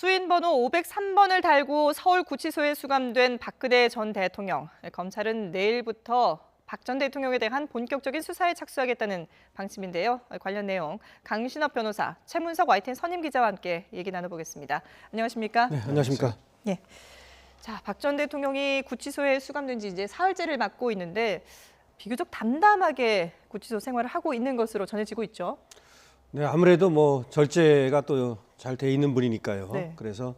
수인 번호 503번을 달고 서울구치소에 수감된 박근혜 전 대통령. 검찰은 내일부터 박 전 대통령에 대한 본격적인 수사에 착수하겠다는 방침인데요. 관련 내용 강신업 변호사, 최문석 YTN 선임 기자와 함께 얘기 나눠보겠습니다. 안녕하십니까? 네, 안녕하십니까? 예. 자, 박 전 대통령이 구치소에 수감된 지 이제 사흘째를 맞고 있는데 비교적 담담하게 구치소 생활을 하고 있는 것으로 전해지고 있죠. 네, 아무래도 뭐 절제가 또 잘 돼 있는 분이니까요. 네. 그래서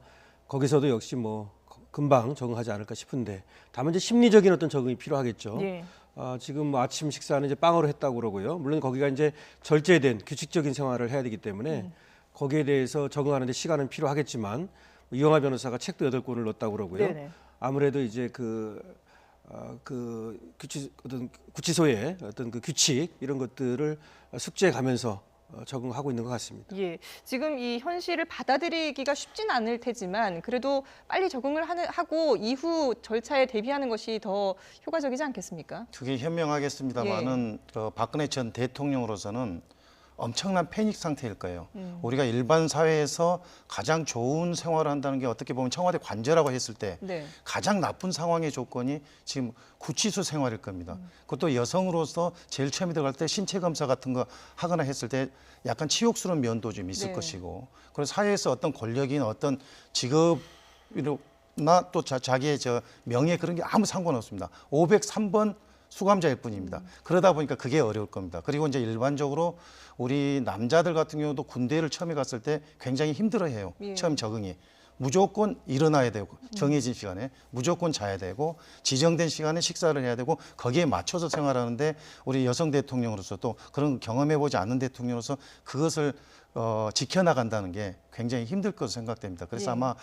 거기서도 역시 뭐 금방 적응하지 않을까 싶은데, 다만 이제 심리적인 어떤 적응이 필요하겠죠. 예. 지금 뭐 아침 식사는 이제 빵으로 했다고 그러고요. 물론 거기가 이제 절제된 규칙적인 생활을 해야 되기 때문에 거기에 대해서 적응하는데 시간은 필요하겠지만, 이영하 변호사가 책도 8권을 넣었다고 그러고요. 네네. 아무래도 이제 어떤 구치소의 어떤 그 규칙 이런 것들을 숙지해 가면서 적응하고 있는 것 같습니다. 예, 지금 이 현실을 받아들이기가 쉽진 않을 테지만 그래도 빨리 적응을 하고 이후 절차에 대비하는 것이 더 효과적이지 않겠습니까? 그게 현명하겠습니다만은 박근혜 전 대통령으로서는 엄청난 패닉 상태일 거예요. 우리가 일반 사회에서 가장 좋은 생활을 한다는 게 어떻게 보면 청와대 관저라고 했을 때 네. 가장 나쁜 상황의 조건이 지금 구치소 생활일 겁니다. 그것도 여성으로서 제일 처음에 들어갈 때 신체 검사 같은 거 하거나 했을 때 약간 치욕스러운 면도 좀 있을 네. 것이고, 그리고 사회에서 어떤 권력이나 어떤 직업이나 또 자기의 명예 그런 게 아무 상관없습니다. 503번 수감자일 뿐입니다. 그러다 보니까 그게 어려울 겁니다. 그리고 이제 일반적으로 우리 남자들 같은 경우도 군대를 처음에 갔을 때 굉장히 힘들어해요. 예. 처음 적응이. 무조건 일어나야 되고 정해진 시간에 무조건 자야 되고 지정된 시간에 식사를 해야 되고 거기에 맞춰서 생활하는데, 우리 여성 대통령으로서 또 그런 경험해보지 않은 대통령으로서 그것을 지켜나간다는 게 굉장히 힘들 것으로 생각됩니다. 그래서 예. 아마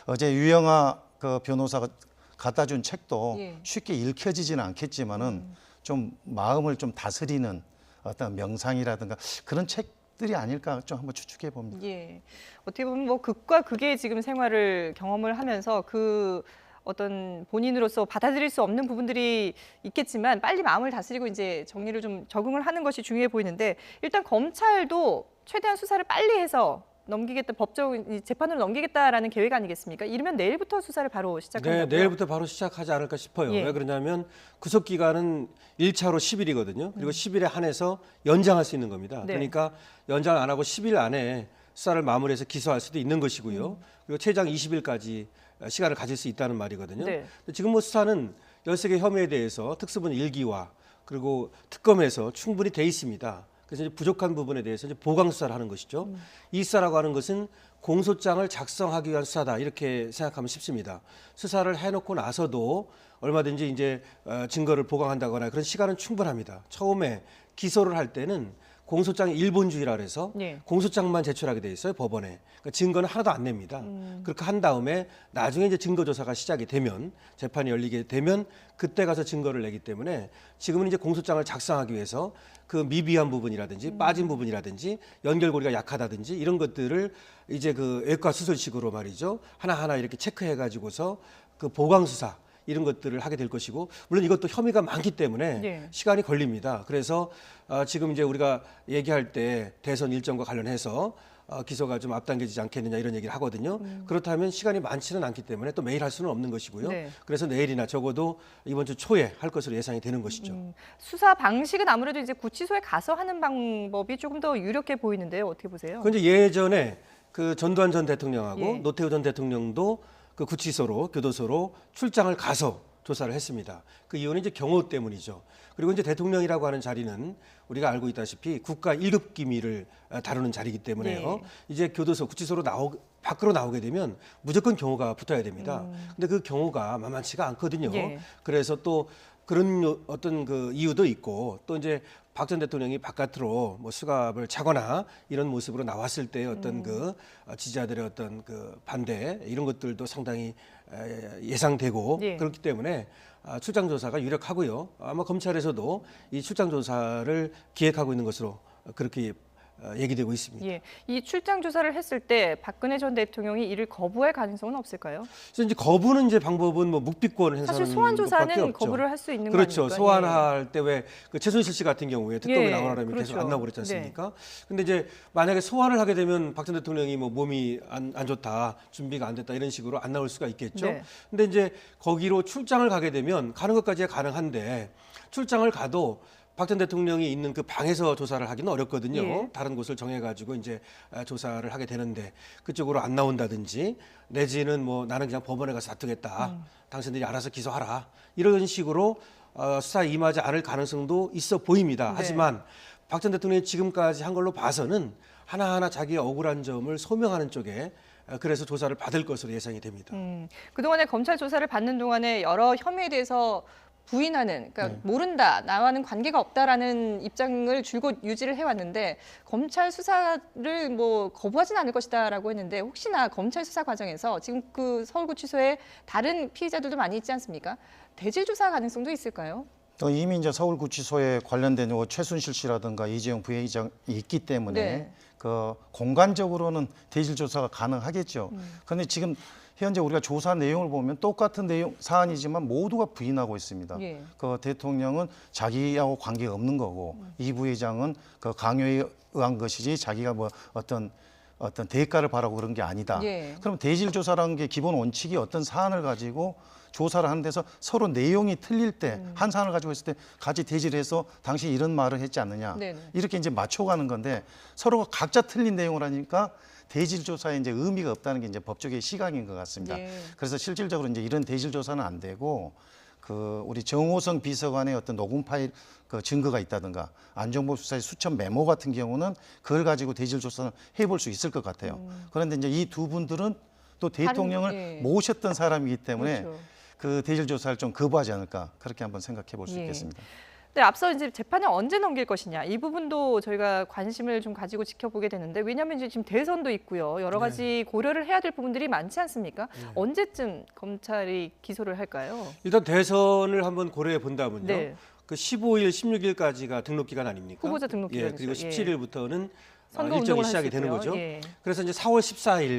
어제 유영하 변호사가 갖다 준 책도 예. 쉽게 읽혀지지는 않겠지만은 좀 마음을 좀 다스리는 어떤 명상이라든가 그런 책들이 아닐까 좀 한번 추측해 봅니다. 예, 어떻게 보면 뭐 극과 극의 지금 생활을 경험을 하면서 그 어떤 본인으로서 받아들일 수 없는 부분들이 있겠지만 빨리 마음을 다스리고 이제 정리를 좀 적응을 하는 것이 중요해 보이는데, 일단 검찰도 최대한 수사를 빨리 해서 넘기겠다, 법적 재판으로 넘기겠다라는 계획 아니겠습니까? 이르면 내일부터 수사를 바로 시작한다고요? 네, 내일부터 바로 시작하지 않을까 싶어요. 예. 왜 그러냐면 구속 기간은 1차로 10일이거든요. 그리고 10일에 한해서 연장할 수 있는 겁니다. 네. 그러니까 연장 안 하고 10일 안에 수사를 마무리해서 기소할 수도 있는 것이고요. 그리고 최장 20일까지 시간을 가질 수 있다는 말이거든요. 네. 근데 지금 뭐 수사는 13개 혐의에 대해서 특수본 1기와 그리고 특검에서 충분히 돼 있습니다. 그래서 이제 부족한 부분에 대해서 이제 보강 수사를 하는 것이죠. 이 수사라고 하는 것은 공소장을 작성하기 위한 수사다, 이렇게 생각하면 쉽습니다. 수사를 해놓고 나서도 얼마든지 이제 증거를 보강한다거나 그런 시간은 충분합니다. 처음에 기소를 할 때는 공소장 일본주의라 그래서 예. 공소장만 제출하게 돼 있어요, 법원에. 그러니까 증거는 하나도 안 냅니다. 그렇게 한 다음에 나중에 이제 증거 조사가 시작이 되면, 재판이 열리게 되면 그때 가서 증거를 내기 때문에 지금은 이제 공소장을 작성하기 위해서 그 미비한 부분이라든지 빠진 부분이라든지 연결고리가 약하다든지 이런 것들을 이제 그 외과 수술식으로 말이죠, 하나하나 이렇게 체크해 가지고서 그 보강 수사 이런 것들을 하게 될 것이고, 물론 이것도 혐의가 많기 때문에 네. 시간이 걸립니다. 그래서 지금 이제 우리가 얘기할 때 대선 일정과 관련해서 기소가 좀 앞당겨지지 않겠느냐 이런 얘기를 하거든요. 그렇다면 시간이 많지는 않기 때문에 또 매일 할 수는 없는 것이고요. 네. 그래서 내일이나 적어도 이번 주 초에 할 것으로 예상이 되는 것이죠. 수사 방식은 아무래도 이제 구치소에 가서 하는 방법이 조금 더 유력해 보이는데요. 어떻게 보세요? 그 이제 예전에 그 전두환 전 대통령하고 예. 노태우 전 대통령도 그 구치소로, 교도소로 출장을 가서 조사를 했습니다. 그 이유는 이제 경호 때문이죠. 그리고 이제 대통령이라고 하는 자리는 우리가 알고 있다시피 국가 1급 기밀을 다루는 자리이기 때문에요. 네. 이제 교도소, 구치소로 밖으로 나오게 되면 무조건 경호가 붙어야 됩니다. 근데 그 경호가 만만치가 않거든요. 예. 그래서 또 그런 어떤 그 이유도 있고, 또 이제 박 전 대통령이 바깥으로 뭐 수갑을 차거나 이런 모습으로 나왔을 때 어떤 그 지지자들의 어떤 그 반대 이런 것들도 상당히 예상되고 예. 그렇기 때문에 출장 조사가 유력하고요. 아마 검찰에서도 이 출장 조사를 기획하고 있는 것으로 그렇게 얘기되고 있습니다. 예, 이 출장 조사를 했을 때 박근혜 전 대통령이 이를 거부할 가능성은 없을까요? 그래서 이제 거부는 이제 방법은 뭐 묵비권 행사는 사실 소환 것밖에 조사는 없죠. 거부를 할 수 있는 그렇죠. 거니까. 소환할 때 왜 그 최순실 씨 같은 경우에 특검에 예, 나오라면 그렇죠. 계속 안 나오고 그랬지 않습니까? 근데 이제 만약에 소환을 하게 되면 박 전 대통령이 뭐 몸이 안 좋다, 준비가 안 됐다 이런 식으로 안 나올 수가 있겠죠. 네. 근데 이제 거기로 출장을 가게 되면 가는 것까지야 가능한데 출장을 가도 박 전 대통령이 있는 그 방에서 조사를 하기는 어렵거든요. 예. 다른 곳을 정해가지고 이제 조사를 하게 되는데 그쪽으로 안 나온다든지 내지는 뭐 나는 그냥 법원에 가서 다투겠다. 당신들이 알아서 기소하라. 이런 식으로 수사에 임하지 않을 가능성도 있어 보입니다. 네. 하지만 박 전 대통령이 지금까지 한 걸로 봐서는 하나하나 자기의 억울한 점을 소명하는 쪽에 그래서 조사를 받을 것으로 예상이 됩니다. 그동안에 검찰 조사를 받는 동안에 여러 혐의에 대해서 부인하는, 그러니까 모른다, 나와는 관계가 없다라는 입장을 줄곧 유지를 해왔는데 검찰 수사를 뭐 거부하진 않을 것이다라고 했는데 혹시나 검찰 수사 과정에서 지금 그 서울구치소에 다른 피의자들도 많이 있지 않습니까? 대질 조사 가능성도 있을까요? 이미 이제 서울구치소에 관련된 최순실 씨라든가 이재용 부회장이 있기 때문에 네. 그 공간적으로는 대질 조사가 가능하겠죠. 그런데 지금 현재 우리가 조사 내용을 보면 똑같은 내용 사안이지만 모두가 부인하고 있습니다. 예. 그 대통령은 자기하고 관계가 없는 거고 이 부회장은 그 강요에 의한 것이지 자기가 뭐 어떤 대가를 바라고 그런 게 아니다. 예. 그럼 대질 조사라는 게 기본 원칙이 어떤 사안을 가지고 조사를 하는 데서 서로 내용이 틀릴 때 한 사안을 가지고 있을 때 같이 대질해서 당신이 이런 말을 했지 않느냐. 네네. 이렇게 이제 맞춰가는 건데 서로가 각자 틀린 내용을 하니까 대질 조사에 이제 의미가 없다는 게 이제 법조계의 시각인 것 같습니다. 예. 그래서 실질적으로 이제 이런 대질 조사는 안 되고 그 우리 정호성 비서관의 어떤 녹음 파일 그 증거가 있다든가 안종범 수사의 수첩 메모 같은 경우는 그걸 가지고 대질 조사는 해볼 수 있을 것 같아요. 그런데 이제 이 두 분들은 또 대통령을 예. 모셨던 사람이기 때문에 그렇죠. 그 대질 조사를 좀 거부하지 않을까 그렇게 한번 생각해 볼 수 예. 있겠습니다. 네, 앞서 이제 재판을 언제 넘길 것이냐 이 부분도 저희가 관심을 좀 가지고 지켜보게 되는데 왜냐하면 이제 지금 대선도 있고요 여러 가지 고려를 해야 될 부분들이 많지 않습니까? 언제쯤 검찰이 기소를 할까요? 일단 대선을 한번 고려해 본다면요. 네. 그 15일, 16일까지가 등록 기간 아닙니까? 후보자 등록 예, 기간이죠. 그리고 예. 17일부터는 선거 일정이 운동을 시작이 할수 되는 있고요. 거죠. 예. 그래서 이제 4월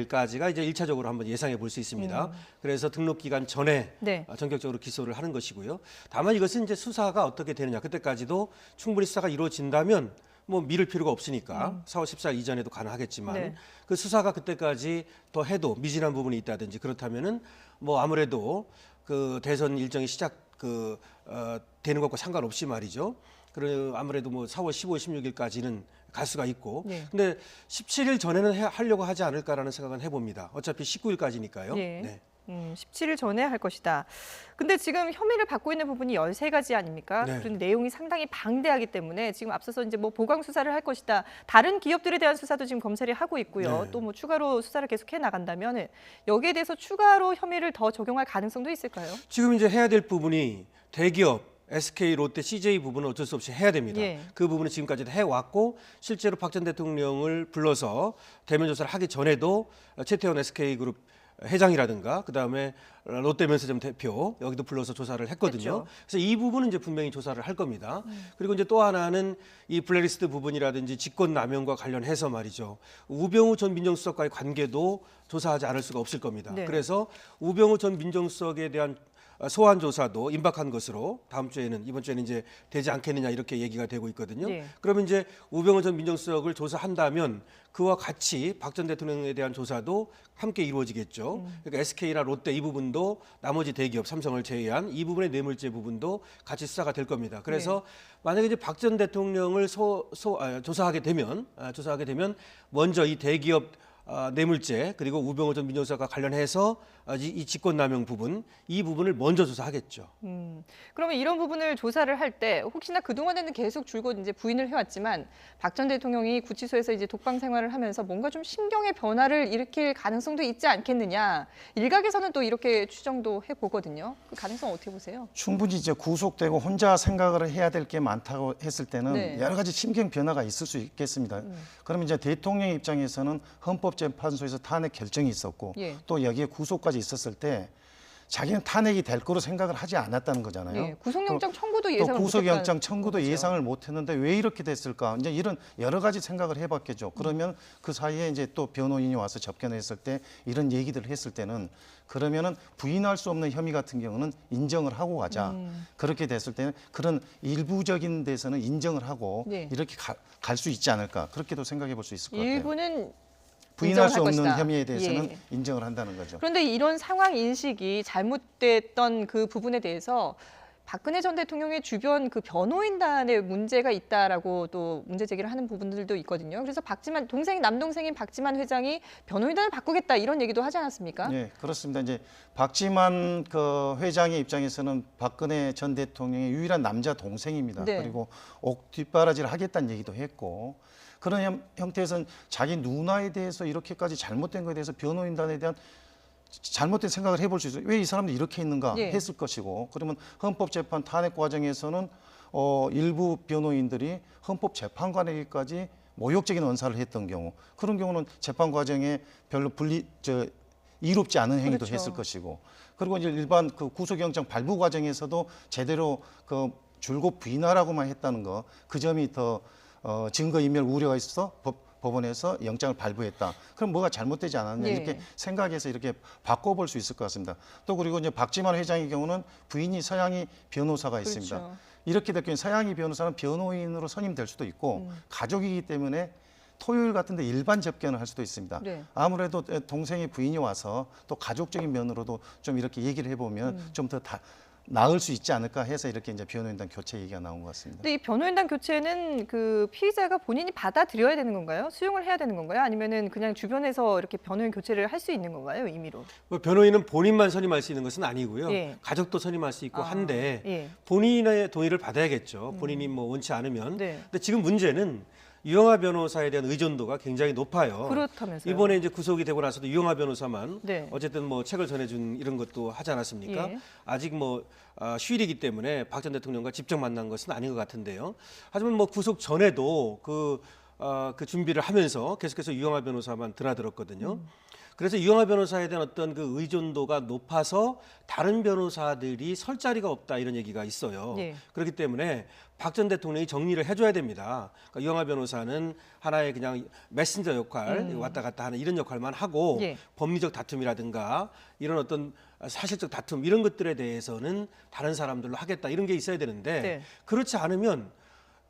14일까지가 이제 1차적으로 한번 예상해 볼 수 있습니다. 그래서 등록 기간 전에 네. 전격적으로 기소를 하는 것이고요. 다만 이것은 이제 수사가 어떻게 되느냐. 그때까지도 충분히 수사가 이루어진다면 뭐 미룰 필요가 없으니까 4월 14일 이전에도 가능하겠지만 네. 그 수사가 그때까지 더 해도 미진한 부분이 있다든지 그렇다면은 뭐 아무래도 그 대선 일정이 되는 것과 상관없이 말이죠. 그래 아무래도 뭐 4월 15일, 16일까지는 갈 수가 있고, 네. 근데 17일 전에는 하려고 하지 않을까라는 생각은 해봅니다. 어차피 19일까지니까요. 예. 네. 17일 전에 할 것이다. 근데 지금 혐의를 받고 있는 부분이 13가지 아닙니까? 네. 그런 내용이 상당히 방대하기 때문에 지금 앞서서 이제 뭐 보강 수사를 할 것이다. 다른 기업들에 대한 수사도 지금 검찰이 하고 있고요. 네. 또 뭐 추가로 수사를 계속해 나간다면 여기에 대해서 추가로 혐의를 더 적용할 가능성도 있을까요? 지금 이제 해야 될 부분이 대기업 SK, 롯데, CJ 부분은 어쩔 수 없이 해야 됩니다. 예. 그 부분은 지금까지도 해왔고 실제로 박 전 대통령을 불러서 대면 조사를 하기 전에도 최태원 SK그룹 회장이라든가 그다음에 롯데면세점 대표 여기도 불러서 조사를 했거든요. 했죠. 그래서 이 부분은 이제 분명히 조사를 할 겁니다. 그리고 이제 또 하나는 이 블랙리스트 부분이라든지 직권 남용과 관련해서 말이죠. 우병우 전 민정수석과의 관계도 조사하지 않을 수가 없을 겁니다. 네. 그래서 우병우 전 민정수석에 대한 소환 조사도 임박한 것으로 이번 주에는 이제 되지 않겠느냐 이렇게 얘기가 되고 있거든요. 네. 그러면 이제 우병우 전 민정수석을 조사한다면 그와 같이 박 전 대통령에 대한 조사도 함께 이루어지겠죠. 그러니까 SK나 롯데 이 부분도 나머지 대기업 삼성을 제외한 이 부분의 뇌물죄 부분도 같이 수사가 될 겁니다. 그래서 만약에 이제 박 전 대통령을 조사하게 되면 먼저 이 대기업 뇌물죄 그리고 우병우 전 민정수석과 관련해서 이 직권남용 부분 이 부분을 먼저 조사하겠죠. 그러면 이런 부분을 조사를 할 때 혹시나 그동안에는 계속 줄곧 이제 부인을 해왔지만 박 전 대통령이 구치소에서 이제 독방 생활을 하면서 뭔가 좀 심경의 변화를 일으킬 가능성도 있지 않겠느냐. 일각에서는 또 이렇게 추정도 해보거든요. 그 가능성 어떻게 보세요? 충분히 이제 구속되고 혼자 생각을 해야 될 게 많다고 했을 때는 네. 여러 가지 심경 변화가 있을 수 있겠습니다. 그러면 이제 대통령 입장에서는 헌법재판소에서 탄핵 결정이 있었고 예. 또 여기에 구속까지 있었을 때 자기는 탄핵이 될 거로 생각을 하지 않았다는 거잖아요. 예, 구속영장 청구도 또 예상을 구속영장 못했다는 청구도 거죠. 예상을 못했는데 왜 이렇게 됐을까? 이제 이런 여러 가지 생각을 해봤겠죠. 그러면 그 사이에 이제 또 변호인이 와서 접견했을 때 이런 얘기들을 했을 때는 그러면은 부인할 수 없는 혐의 같은 경우는 인정을 하고 가자. 그렇게 됐을 때는 그런 일부적인 데서는 인정을 하고 네. 이렇게 갈 수 있지 않을까? 그렇게도 생각해 볼 수 있을 것 같아요. 일부는 부인할 수 인정할 없는 것이다. 혐의에 대해서는 예. 인정을 한다는 거죠. 그런데 이런 상황 인식이 잘못됐던 그 부분에 대해서 박근혜 전 대통령의 주변 그 변호인단에 문제가 있다라고 또 문제 제기를 하는 부분들도 있거든요. 그래서 박지만 남동생인 박지만 회장이 변호인단을 바꾸겠다 이런 얘기도 하지 않았습니까? 네, 그렇습니다. 이제 박지만 그 회장의 입장에서는 박근혜 전 대통령의 유일한 남자 동생입니다. 네. 그리고 옥 뒷바라지를 하겠다는 얘기도 했고 그런 형태에서는 자기 누나에 대해서 이렇게까지 잘못된 것에 대해서 변호인단에 대한 잘못된 생각을 해볼 수 있어요. 왜 이 사람들이 이렇게 했는가 예. 했을 것이고 그러면 헌법재판 탄핵 과정에서는 일부 변호인들이 헌법재판관에게까지 모욕적인 언사를 했던 경우 그런 경우는 재판 과정에 별로 이롭지 않은 행위도 그렇죠. 했을 것이고 그리고 이제 일반 그 구속영장 발부 과정에서도 제대로 그 줄곧 부인하라고만 했다는 거 그 점이 더 증거인멸 우려가 있어서 법원에서 영장을 발부했다. 그럼 뭐가 잘못되지 않았냐 예. 이렇게 생각해서 이렇게 바꿔볼 수 있을 것 같습니다. 또 그리고 이제 박지만 회장의 경우는 부인이 서양희 변호사가 있습니다. 그렇죠. 이렇게 될 경우 서양희 변호사는 변호인으로 선임될 수도 있고 가족이기 때문에 토요일 같은데 일반 접견을 할 수도 있습니다. 네. 아무래도 동생의 부인이 와서 또 가족적인 면으로도 좀 이렇게 얘기를 해보면 좀 더 나을 수 있지 않을까 해서 이렇게 이제 변호인단 교체 얘기가 나온 것 같습니다. 근데 이 변호인단 교체는 그 피의자가 본인이 받아들여야 되는 건가요? 수용을 해야 되는 건가요? 아니면은 그냥 주변에서 이렇게 변호인 교체를 할 수 있는 건가요? 임의로? 뭐 변호인은 본인만 선임할 수 있는 것은 아니고요. 예. 가족도 선임할 수 있고 한데 예. 본인의 동의를 받아야겠죠. 본인이 뭐 원치 않으면. 네. 근데 지금 문제는 유영하 변호사에 대한 의존도가 굉장히 높아요. 그렇다면서요? 이번에 이제 구속이 되고 나서도 유영하 변호사만 네. 어쨌든 뭐 책을 전해준 이런 것도 하지 않았습니까? 예. 아직 뭐 휴일이기 때문에 박 전 대통령과 직접 만난 것은 아닌 것 같은데요. 하지만 뭐 구속 전에도 그 준비를 하면서 계속해서 유영하 변호사만 드나들었거든요. 그래서 유영하 변호사에 대한 어떤 그 의존도가 높아서 다른 변호사들이 설 자리가 없다 이런 얘기가 있어요. 예. 그렇기 때문에 박 전 대통령이 정리를 해줘야 됩니다. 그러니까 유영하 변호사는 하나의 그냥 메신저 역할, 왔다 갔다 하는 이런 역할만 하고 예. 법리적 다툼이라든가 이런 어떤 사실적 다툼 이런 것들에 대해서는 다른 사람들로 하겠다 이런 게 있어야 되는데 네. 그렇지 않으면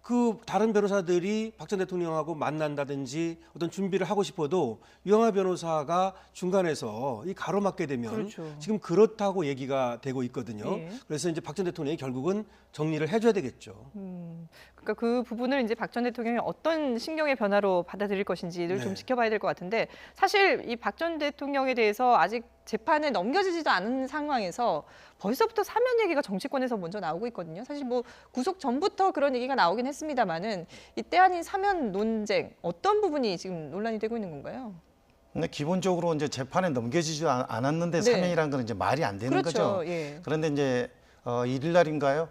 그 다른 변호사들이 박 전 대통령하고 만난다든지 어떤 준비를 하고 싶어도 유영하 변호사가 중간에서 이 가로막게 되면 그렇죠. 지금 그렇다고 얘기가 되고 있거든요. 예. 그래서 이제 박 전 대통령이 결국은 정리를 해줘야 되겠죠. 그러니까 그 부분을 이제 박 전 대통령이 어떤 신경의 변화로 받아들일 것인지를 네. 좀 지켜봐야 될 것 같은데 사실 이 박 전 대통령에 대해서 아직 재판에 넘겨지지도 않은 상황에서 벌써부터 사면 얘기가 정치권에서 먼저 나오고 있거든요. 사실 뭐 구속 전부터 그런 얘기가 나오긴 했습니다만은 이 때 아닌 사면 논쟁 어떤 부분이 지금 논란이 되고 있는 건가요? 근데 기본적으로 이제 재판에 넘겨지지 않았는데 네. 사면이라는 건 이제 말이 안 되는 그렇죠. 거죠. 예. 그런데 이제 일일 날인가요?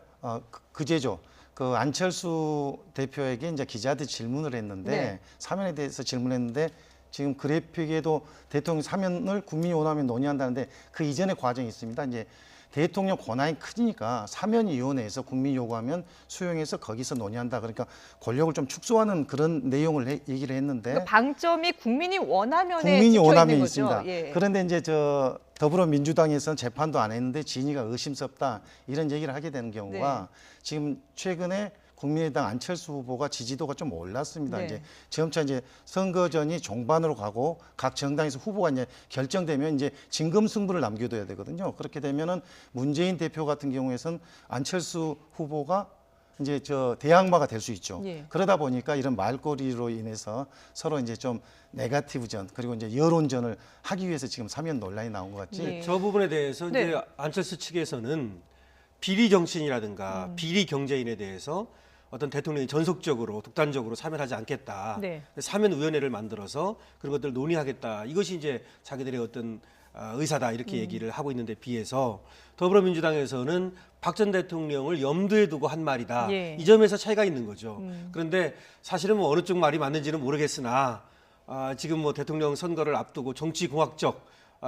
그제죠. 그 안철수 대표에게 이제 기자들이 질문을 했는데 네. 사면에 대해서 질문했는데 지금 그래픽에도 대통령 사면을 국민이 원하면 논의한다는데 그 이전의 과정이 있습니다. 이제 대통령 권한이 크니까 사면위원회에서 국민이 요구하면 수용해서 거기서 논의한다. 그러니까 권력을 좀 축소하는 그런 내용을 얘기를 했는데 그러니까 방점이 국민이 원하면에 국민이 찍혀 원하면 있는 있습니다. 거죠. 예. 그런데 이제 더불어민주당에서는 재판도 안 했는데 진위가 의심스럽다 이런 얘기를 하게 되는 경우가 네. 지금 최근에 국민의당 안철수 후보가 지지도가 좀 올랐습니다. 네. 이제 점차 이제 선거전이 종반으로 가고 각 정당에서 후보가 이제 결정되면 이제 진검승부를 남겨둬야 되거든요. 그렇게 되면은 문재인 대표 같은 경우에선 안철수 후보가 이제 대항마가 될 수 있죠. 예. 그러다 보니까 이런 말꼬리로 인해서 서로 이제 좀 네거티브전 그리고 이제 여론전을 하기 위해서 지금 사면 논란이 나온 것 같지. 네. 저 부분에 대해서 네. 이제 안철수 측에서는 비리 정치인이라든가 비리 경제인에 대해서 어떤 대통령이 전속적으로 독단적으로 사면하지 않겠다. 네. 사면위원회를 만들어서 그런 것들을 논의하겠다. 이것이 이제 자기들의 어떤 의사다 이렇게 얘기를 하고 있는데 비해서 더불어민주당에서는 박 전 대통령을 염두에 두고 한 말이다. 예. 이 점에서 차이가 있는 거죠. 그런데 사실은 뭐 어느 쪽 말이 맞는지는 모르겠으나 지금 뭐 대통령 선거를 앞두고 정치공학적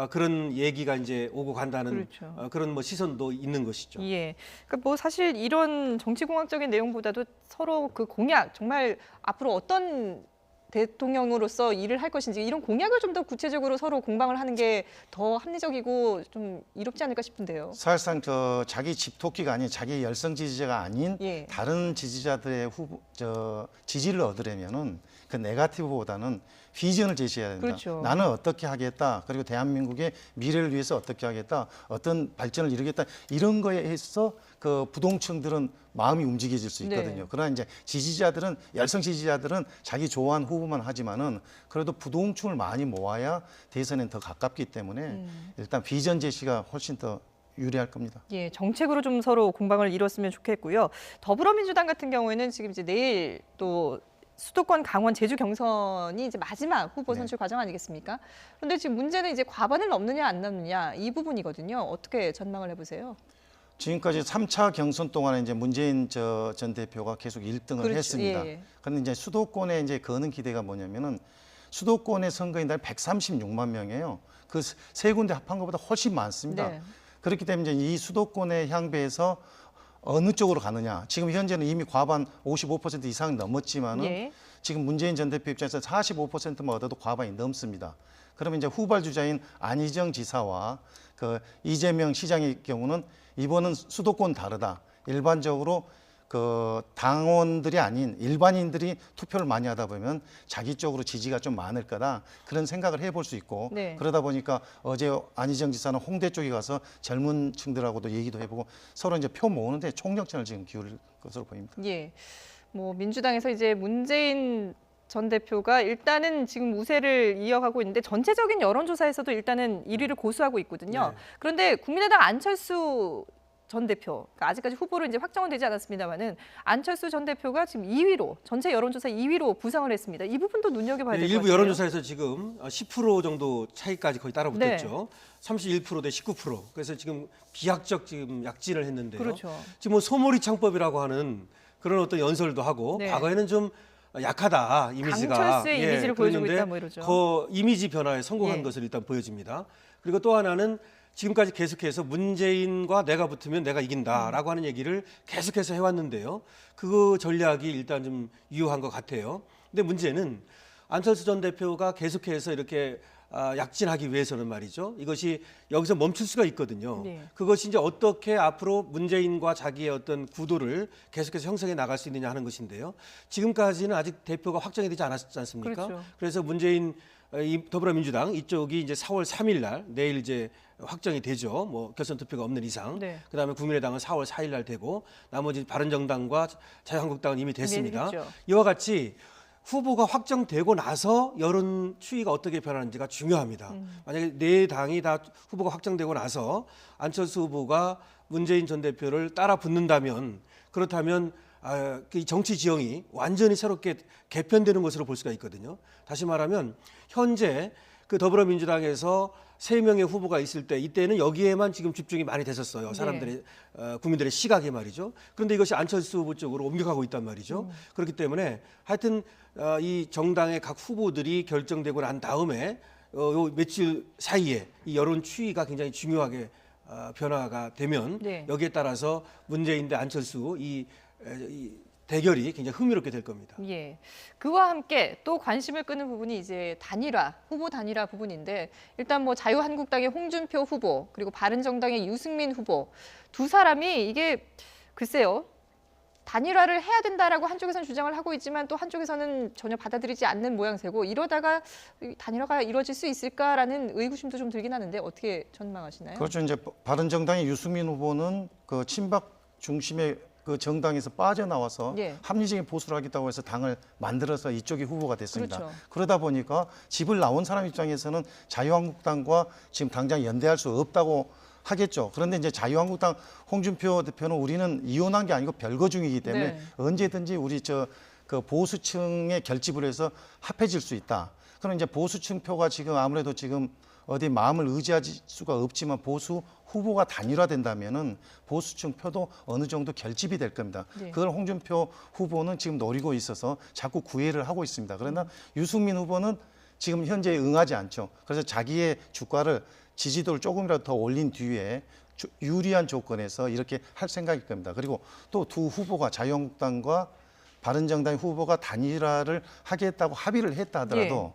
그런 얘기가 이제 오고 간다는 그렇죠. 그런 뭐 시선도 있는 것이죠. 예. 그러니까 뭐 사실 이런 정치공학적인 내용보다도 서로 그 공약, 정말 앞으로 어떤 대통령으로서 일을 할 것인지 이런 공약을 좀 더 구체적으로 서로 공방을 하는 게 더 합리적이고 좀 이롭지 않을까 싶은데요. 사실상 자기 집토끼가 아닌 자기 열성 지지자가 아닌 예. 다른 지지자들의 지지를 얻으려면은 그 네거티브보다는 비전을 제시해야 된다. 그렇죠. 나는 어떻게 하겠다. 그리고 대한민국의 미래를 위해서 어떻게 하겠다. 어떤 발전을 이루겠다. 이런 거에 해서 그 부동층들은 마음이 움직여질 수 있거든요. 네. 그러나 이제 지지자들은 열성 지지자들은 자기 좋아하는 후보만 하지만은 그래도 부동층을 많이 모아야 대선엔 더 가깝기 때문에 일단 비전 제시가 훨씬 더 유리할 겁니다. 예, 정책으로 좀 서로 공방을 이뤘으면 좋겠고요. 더불어민주당 같은 경우에는 지금 이제 내일 또 수도권 강원 제주 경선이 이제 마지막 후보 선출 과정 아니겠습니까? 그런데 지금 문제는 이제 과반을 넘느냐 안 넘느냐 이 부분이거든요. 어떻게 전망을 해보세요? 지금까지 3차 경선 동안에 이제 문재인 전 대표가 계속 1등을 그렇죠. 했습니다. 예. 그런데 이제 수도권에 이제 거는 기대가 뭐냐면은 수도권의 선거인단 136만 명이에요. 그 세 군데 합한 것보다 훨씬 많습니다. 네. 그렇기 때문에 이제 이 수도권에 향배해서 어느 쪽으로 가느냐. 지금 현재는 이미 과반 55% 이상 넘었지만은 예. 지금 문재인 전 대표 입장에서 45%만 얻어도 과반이 넘습니다. 그러면 이제 후발 주자인 안희정 지사와 그 이재명 시장의 경우는 이번은 수도권 다르다. 일반적으로 그 당원들이 아닌 일반인들이 투표를 많이 하다 보면 자기 쪽으로 지지가 좀 많을 거다. 그런 생각을 해볼 수 있고 네. 그러다 보니까 어제 안희정 지사는 홍대 쪽에 가서 젊은 층들하고도 얘기도 해보고 서로 이제 표 모으는데 총력전을 지금 기울일 것으로 보입니다. 예. 뭐 민주당에서 이제 문재인 전 대표가 일단은 지금 우세를 이어가고 있는데 전체적인 여론조사에서도 일단은 1위를 고수하고 있거든요. 네. 그런데 국민의당 안철수 전 대표, 그러니까 아직까지 후보로 이제 확정은 되지 않았습니다만은 안철수 전 대표가 지금 2위로 전체 여론조사 2위로 부상을 했습니다. 이 부분도 눈여겨봐야 될 것 같아요. 일부 여론조사에서 지금 10% 정도 차이까지 거의 따라붙었죠. 31% 대 19%. 그래서 지금 비약적 지금 약진을 했는데요. 그렇죠. 지금 뭐 소몰이 창법이라고 하는 그런 어떤 연설도 하고 네. 과거에는 좀 약하다 이미지가 강철수의 이미지를 보여주고 그랬는데 있다 뭐 이러죠. 그 이미지 변화에 성공한 예. 것을 일단 보여집니다. 그리고 또 하나는 지금까지 계속해서 문재인과 내가 붙으면 내가 이긴다라고 하는 얘기를 계속해서 해왔는데요. 그 전략이 일단 좀 유효한 것 같아요. 근데 문제는 안철수 전 대표가 계속해서 이렇게 약진하기 위해서는 말이죠. 이것이 여기서 멈출 수가 있거든요. 네. 그것이 이제 어떻게 앞으로 문재인과 자기의 어떤 구도를 계속해서 형성해 나갈 수 있느냐 하는 것인데요. 지금까지는 아직 대표가 확정이 되지 않았지 않습니까? 그렇죠. 그래서 문재인 이 더불어민주당 이쪽이 이제 4월 3일 날 내일 이제 확정이 되죠. 뭐 결선 투표가 없는 이상. 네. 그다음에 국민의당은 4월 4일 날 되고 나머지 바른정당과 자유한국당은 이미 됐습니다. 네, 했죠. 이와 같이 후보가 확정되고 나서 여론 추이가 어떻게 변하는지가 중요합니다. 만약에 네 당이 다 후보가 확정되고 나서 안철수 후보가 문재인 전 대표를 따라 붙는다면 그렇다면 그 정치 지형이 완전히 새롭게 개편되는 것으로 볼 수가 있거든요. 다시 말하면 현재 그 더불어민주당에서 3명의 후보가 있을 때 이때는 여기에만 지금 집중이 많이 됐었어요. 사람들의 국민들의 시각에 말이죠. 그런데 이것이 안철수 후보 쪽으로 옮겨가고 있단 말이죠. 그렇기 때문에 하여튼 이 정당의 각 후보들이 결정되고 난 다음에 요 며칠 사이에 이 여론 추이가 굉장히 중요하게 변화가 되면 네. 여기에 따라서 문재인 대 안철수 이 대결이 굉장히 흥미롭게 될 겁니다. 예. 그와 함께 또 관심을 끄는 부분이 이제 단일화, 후보 단일화 부분인데 일단 뭐 자유한국당의 홍준표 후보 그리고 바른정당의 유승민 후보 두 사람이 이게 글쎄요. 단일화를 해야 된다라고 한쪽에서는 주장을 하고 있지만 또 한쪽에서는 전혀 받아들이지 않는 모양새고 이러다가 단일화가 이루어질 수 있을까라는 의구심도 좀 들긴 하는데 어떻게 전망하시나요? 그렇죠. 이제 바른정당의 유승민 후보는 그 친박 중심의 그 정당에서 빠져나와서 예. 합리적인 보수를 하겠다고 해서 당을 만들어서 이쪽이 후보가 됐습니다. 그렇죠. 그러다 보니까 집을 나온 사람 입장에서는 자유한국당과 지금 당장 연대할 수 없다고 하겠죠. 그런데 이제 자유한국당 홍준표 대표는 우리는 이혼한 게 아니고 별거 중이기 때문에 네. 언제든지 우리 그 보수층에 결집을 해서 합해질 수 있다. 그럼 이제 보수층 표가 지금 아무래도 지금 어디 마음을 의지할 수가 없지만 보수 후보가 단일화된다면은 보수층 표도 어느 정도 결집이 될 겁니다. 네. 그걸 홍준표 후보는 지금 노리고 있어서 자꾸 구애를 하고 있습니다. 그러나 유승민 후보는 지금 현재 응하지 않죠. 그래서 자기의 주가를 지지도를 조금이라도 더 올린 뒤에 유리한 조건에서 이렇게 할 생각일 겁니다. 그리고 또 두 후보가 자유한국당과 바른정당 후보가 단일화를 하겠다고 합의를 했다 하더라도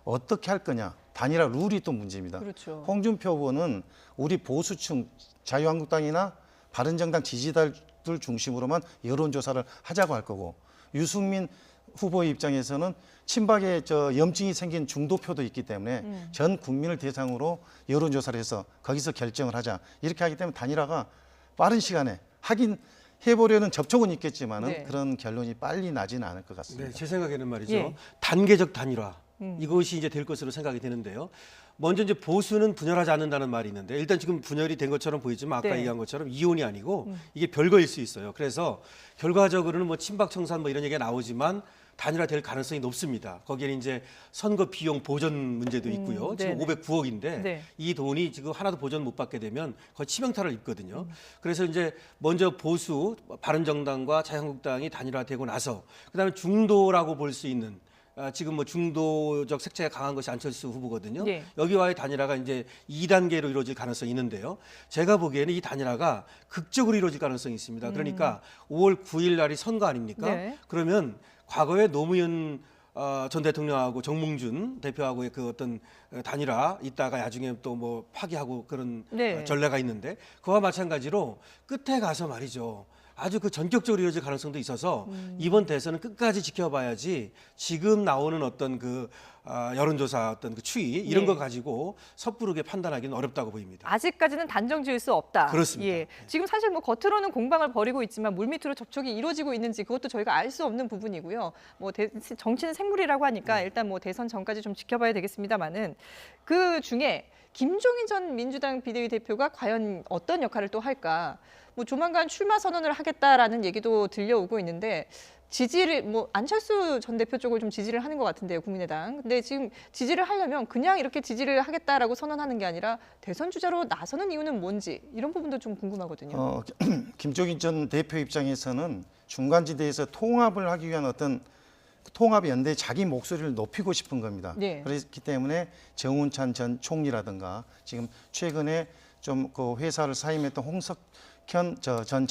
어떻게 할 거냐. 단일화 룰이 또 문제입니다. 그렇죠. 홍준표 후보는 우리 보수층 자유한국당이나 바른정당 지지자들 중심으로만 여론조사를 하자고 할 거고 유승민 후보의 입장에서는 친박에 염증이 생긴 중도표도 있기 때문에 전 국민을 대상으로 여론조사를 해서 거기서 결정을 하자. 이렇게 하기 때문에 단일화가 빠른 시간에 하긴 해보려는 접촉은 있겠지만은 네. 그런 결론이 빨리 나지는 않을 것 같습니다. 네, 제 생각에는 말이죠. 예. 단계적 단일화 이것이 이제 될 것으로 생각이 되는데요. 먼저 이제 보수는 분열하지 않는다는 말이 있는데 일단 지금 분열이 된 것처럼 보이지만 아까 네. 얘기한 것처럼 이혼이 아니고 이게 별거일 수 있어요. 그래서 결과적으로는 뭐 친박 청산 뭐 이런 얘기가 나오지만 단일화될 가능성이 높습니다. 거기에는 이제 선거 비용 보전 문제도 있고요. 지금 네네. 509억인데 네. 이 돈이 지금 하나도 보전 못 받게 되면 거의 치명타를 입거든요. 그래서 이제 먼저 보수 바른정당과 자유한국당이 단일화되고 나서 그다음에 중도라고 볼 수 있는 지금 뭐 중도적 색채가 강한 것이 안철수 후보거든요. 네. 여기와의 단일화가 이제 2단계로 이루어질 가능성이 있는데요. 제가 보기에는 이 단일화가 극적으로 이루어질 가능성이 있습니다. 그러니까 5월 9일 날이 선거 아닙니까? 네. 그러면 과거에 노무현 전 대통령하고 정몽준 대표하고의 그 어떤 단일화 있다가 나중에 또 뭐 파기하고 그런 네. 전례가 있는데 그와 마찬가지로 끝에 가서 말이죠. 아주 그 전격적으로 이어질 가능성도 있어서 이번 대선은 끝까지 지켜봐야지 지금 나오는 어떤 그 여론조사 어떤 그 추이 이런 예. 거 가지고 섣부르게 판단하기는 어렵다고 보입니다. 아직까지는 단정 지을 수 없다. 그렇습니다. 예. 지금 사실 뭐 겉으로는 공방을 벌이고 있지만 물밑으로 접촉이 이루어지고 있는지 그것도 저희가 알 수 없는 부분이고요. 뭐 정치는 생물이라고 하니까 일단 뭐 대선 전까지 좀 지켜봐야 되겠습니다만은 그 중에 김종인 전 민주당 비대위 대표가 과연 어떤 역할을 또 할까? 뭐 조만간 출마 선언을 하겠다라는 얘기도 들려오고 있는데 지지를 뭐 안철수 전 대표 쪽을 좀 지지를 하는 것 같은데요, 국민의당. 근데 지금 지지를 하려면 그냥 이렇게 지지를 하겠다라고 선언하는 게 아니라 대선 주자로 나서는 이유는 뭔지 이런 부분도 좀 궁금하거든요. 김종인 전 대표 입장에서는 중간지대에서 통합을 하기 위한 어떤 통합 연대에 자기 목소리를 높이고 싶은 겁니다. 네. 그렇기 때문에 정운찬 전 총리라든가 지금 최근에 좀 그 회사를 사임했던 홍석현 전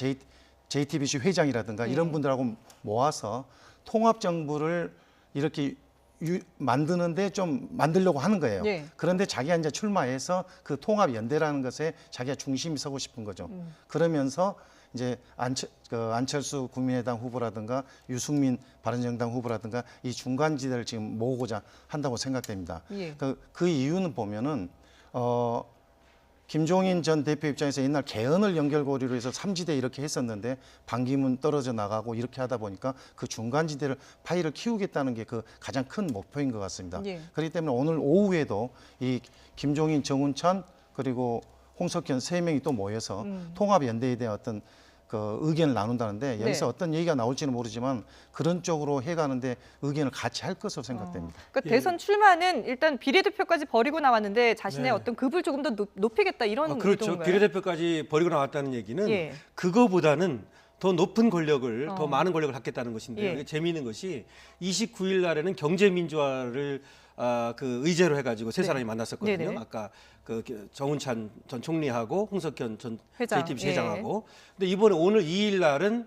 JTBC 회장이라든가 이런 분들하고 모아서 통합 정부를 이렇게 만드는데 좀 만들려고 하는 거예요. 네. 그런데 자기가 이제 출마해서 그 통합 연대라는 것에 자기가 중심이 서고 싶은 거죠. 그러면서 이제 안철수 국민의당 후보라든가 유승민 바른정당 후보라든가 이 중간지대를 지금 모으고자 한다고 생각됩니다. 예. 그 이유는 보면은 김종인 전 대표 입장에서 옛날 개헌을 연결고리로 해서 삼지대 이렇게 했었는데 반기문 떨어져 나가고 이렇게 하다 보니까 그 중간지대를 파이를 키우겠다는 게 그 가장 큰 목표인 것 같습니다. 예. 그렇기 때문에 오늘 오후에도 이 김종인, 정운찬 그리고 홍석현 세 명이 또 모여서 통합 연대에 대한 어떤 그 의견을 나눈다는데 여기서 네. 어떤 얘기가 나올지는 모르지만 그런 쪽으로 해가는데 의견을 같이 할 것으로 생각됩니다. 그러니까 대선 출마는 일단 비례대표까지 버리고 나왔는데 자신의 네. 어떤 급을 조금 더 높이겠다 이런 그렇죠. 의도인가요? 비례대표까지 버리고 나왔다는 얘기는 예. 그거보다는 더 높은 권력을 더 어. 많은 권력을 갖겠다는 것인데요. 예. 이게 재미있는 것이 29일 날에는 경제민주화를 그 의제로 해가지고 세 네. 사람이 만났었거든요. 네네. 아까 그 정운찬 전 총리하고 홍석현 전 회장. JTBC 예. 회장하고. 근데 이번에 오늘 2일 날은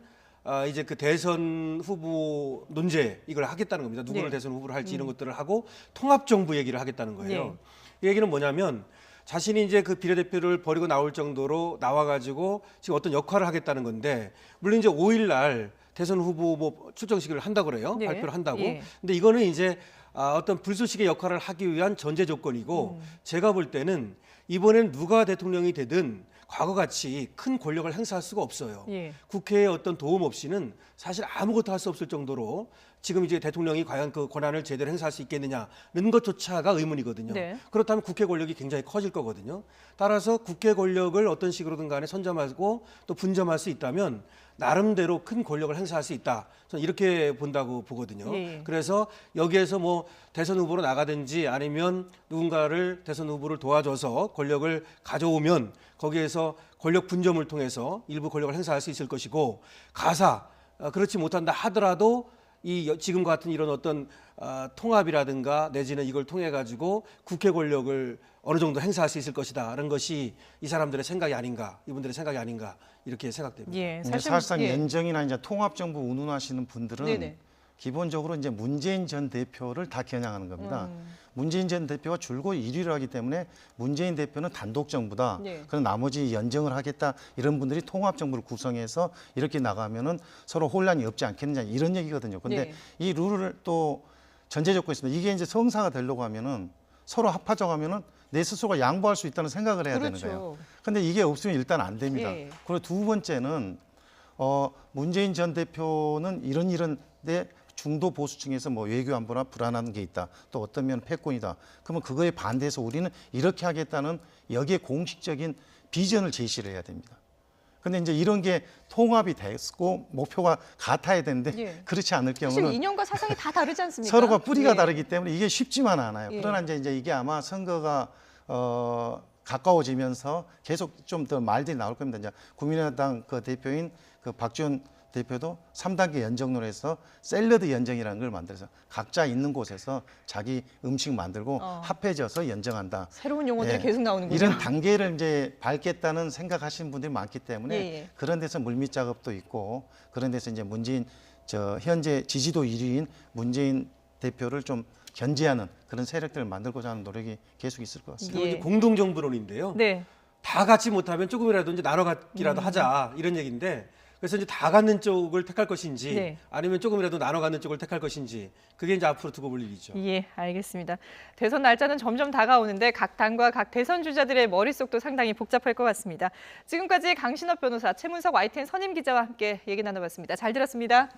이제 그 대선 후보 논제 이걸 하겠다는 겁니다. 누구를 네. 대선 후보를 할지 이런 것들을 하고 통합 정부 얘기를 하겠다는 거예요. 이 얘기는 뭐냐면 자신이 이제 그 비례대표를 버리고 나올 정도로 나와가지고 지금 어떤 역할을 하겠다는 건데 물론 이제 5일 날 대선 후보 뭐 출정식을 한다고 그래요. 네. 발표를 한다고. 예. 근데 이거는 이제 어떤 불쏘시개 역할을 하기 위한 전제 조건이고 제가 볼 때는 이번엔 누가 대통령이 되든 과거같이 큰 권력을 행사할 수가 없어요. 예. 국회의 어떤 도움 없이는 사실 아무것도 할 수 없을 정도로 지금 이제 대통령이 과연 그 권한을 제대로 행사할 수 있겠느냐는 것조차가 의문이거든요. 네. 그렇다면 국회 권력이 굉장히 커질 거거든요. 따라서 국회 권력을 어떤 식으로든 간에 선점하고 또 분점할 수 있다면 나름대로 큰 권력을 행사할 수 있다. 저는 이렇게 본다고 보거든요. 예. 그래서 여기에서 뭐 대선 후보로 나가든지 아니면 누군가를 대선 후보를 도와줘서 권력을 가져오면 거기에서 권력 분점을 통해서 일부 권력을 행사할 수 있을 것이고 그렇지 못한다 하더라도 지금 같은 이런 어떤 통합이라든가 내지는 이걸 통해 가지고 국회 권력을 어느 정도 행사할 수 있을 것이다라는 것이 이 사람들의 생각이 아닌가, 이분들의 생각이 아닌가 이렇게 생각됩니다. 예, 사실상 예. 연정이나 이제 통합정부 운운하시는 분들은 네네. 기본적으로 이제 문재인 전 대표를 다 겨냥하는 겁니다. 문재인 전 대표가 줄곧 1위를 하기 때문에 문재인 대표는 단독 정부다. 네. 그럼 나머지 연정을 하겠다. 이런 분들이 통합 정부를 구성해서 이렇게 나가면은 서로 혼란이 없지 않겠느냐 이런 얘기거든요. 근데 네. 이 룰을 또 전제 조건이 있습니다. 이게 이제 성사가 되려고 하면은 서로 합하자고 하면은 내 스스로가 양보할 수 있다는 생각을 해야 되는 거예요. 그렇죠. 근데 이게 없으면 일단 안 됩니다. 예. 그리고 두 번째는 문재인 전 대표는 이런 데 중도 보수층에서 뭐 외교 안보나 불안한 게 있다. 또 어떤 면 패권이다. 그러면 그거에 반대해서 우리는 이렇게 하겠다는 여기에 공식적인 비전을 제시를 해야 됩니다. 근데 이제 이런 게 통합이 됐고 목표가 같아야 되는데 예. 그렇지 않을 사실 경우는 이념과 사상이 다 다르지 않습니까? 서로가 뿌리가 예. 다르기 때문에 이게 쉽지만 않아요. 예. 그러나 이제 이게 아마 선거가 가까워지면서 계속 좀 더 말들이 나올 겁니다. 이제 국민의당 그 대표인 그 박지원 대표도 3단계 연정론을 해서 샐러드 연정이라는 걸 만들어서 각자 있는 곳에서 자기 음식 만들고 합해져서 연정한다. 새로운 용어들이 예. 계속 나오는군요. 이런 단계를 이제 밟겠다는 생각하시는 분들이 많기 때문에 예. 그런 데서 물밑 작업도 있고 그런 데서 이제 문재인 현재 지지도 1위인 문재인 대표를 좀 견제하는 그런 세력들을 만들고자 하는 노력이 계속 있을 것 같습니다. 그리고 예. 이제 공동정부론인데요. 네. 다 갖지 못하면 조금이라도 이제 나눠 갖기라도 하자 이런 얘기인데 그래서 이제 다 갖는 쪽을 택할 것인지 네. 아니면 조금이라도 나눠 갖는 쪽을 택할 것인지 그게 이제 앞으로 두고 볼 일이죠. 예, 알겠습니다. 대선 날짜는 점점 다가오는데 각 당과 각 대선 주자들의 머릿속도 상당히 복잡할 것 같습니다. 지금까지 강신업 변호사, 최문석 YTN 선임 기자와 함께 얘기 나눠봤습니다. 잘 들었습니다.